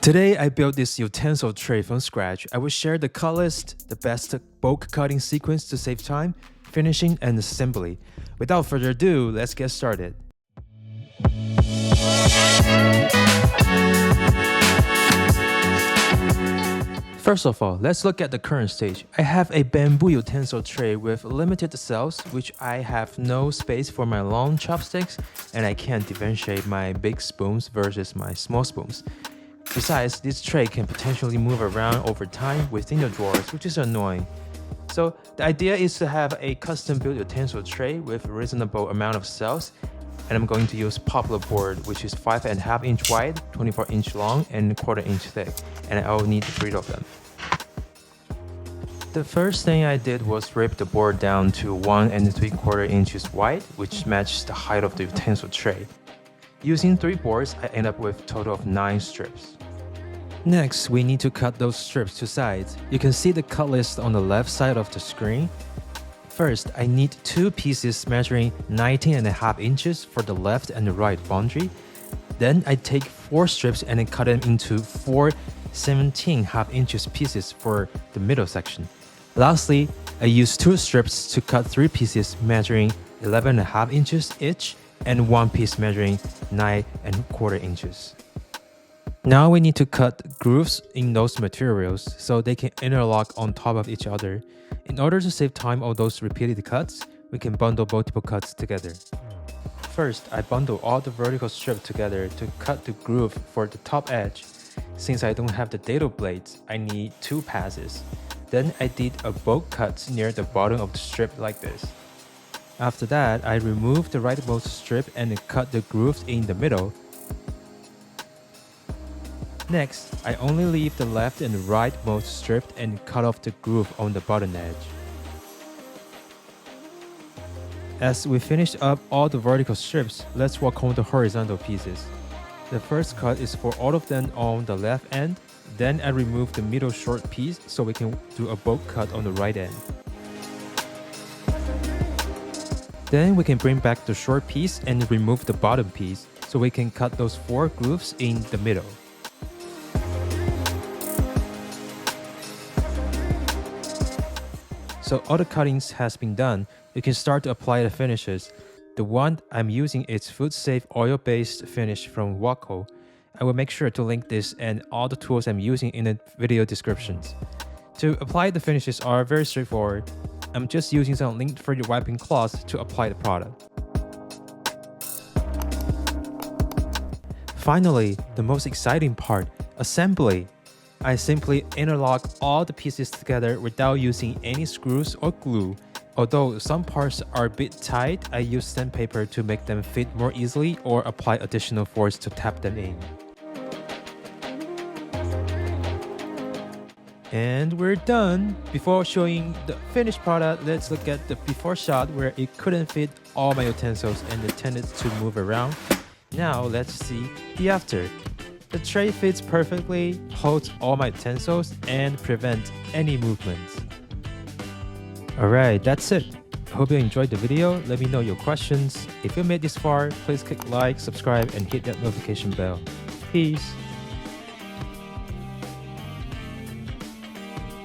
Today I built this utensil tray from scratch. I will share the cut list, the best bulk cutting sequence to save time, finishing, and assembly. Without further ado, let's get started. First of all, let's look at the current stage. I have a bamboo utensil tray with limited cells, which I have no space for my long chopsticks, and I can't differentiate my big spoons versus my small spoons. Besides, this tray can potentially move around over time within the drawers, which is annoying. So the idea is to have a custom-built utensil tray with a reasonable amount of cells, and I'm going to use Popl Board, which is 5.5 inch wide, 24 inch long, and 1/4 inch thick, and I will need 3 of them. The first thing I did was rip the board down to 1 3/4 inches wide, which matches the height of the utensil tray. Using 3 boards, I end up with a total of 9 strips. Next, we need to cut those strips to size. You can see the cut list on the left side of the screen. First, I need 2 pieces measuring 19.5 inches for the left and the right boundary. Then I take 4 strips and then cut them into 4 17.5 inches pieces for the middle section. Lastly, I use 2 strips to cut 3 pieces measuring 11.5 inches each and 1 piece measuring 9.25 inches. Now we need to cut grooves in those materials so they can interlock on top of each other. In order to save time of those repeated cuts, we can bundle multiple cuts together. First, I bundle all the vertical strips together to cut the groove for the top edge. Since I don't have the dado blades, I need 2 passes. Then I did a bulk cut near the bottom of the strip like this. After that, I remove the rightmost strip and cut the grooves in the middle. Next, I only leave the left and rightmost strip and cut off the groove on the bottom edge. As we finish up all the vertical strips, let's work on the horizontal pieces. The first cut is for all of them on the left end, then I remove the middle short piece so we can do a bulk cut on the right end. Then we can bring back the short piece and remove the bottom piece so we can cut those 4 grooves in the middle. So all the cuttings has been done, you can start to apply the finishes. The one I'm using is food-safe oil-based finish from Waco. I will make sure to link this and all the tools I'm using in the video descriptions. To apply the finishes are very straightforward. I'm just using some lint-free wiping cloths to apply the product. Finally, the most exciting part, assembly. I simply interlock all the pieces together without using any screws or glue. Although some parts are a bit tight, I use sandpaper to make them fit more easily or apply additional force to tap them in. And we're done! Before showing the finished product, let's look at the before shot where it couldn't fit all my utensils and it tended to move around. Now let's see the after. The tray fits perfectly, holds all my utensils, and prevents any movements. Alright, that's it. I hope you enjoyed the video. Let me know your questions. If you made this far, please click like, subscribe, and hit that notification bell. Peace!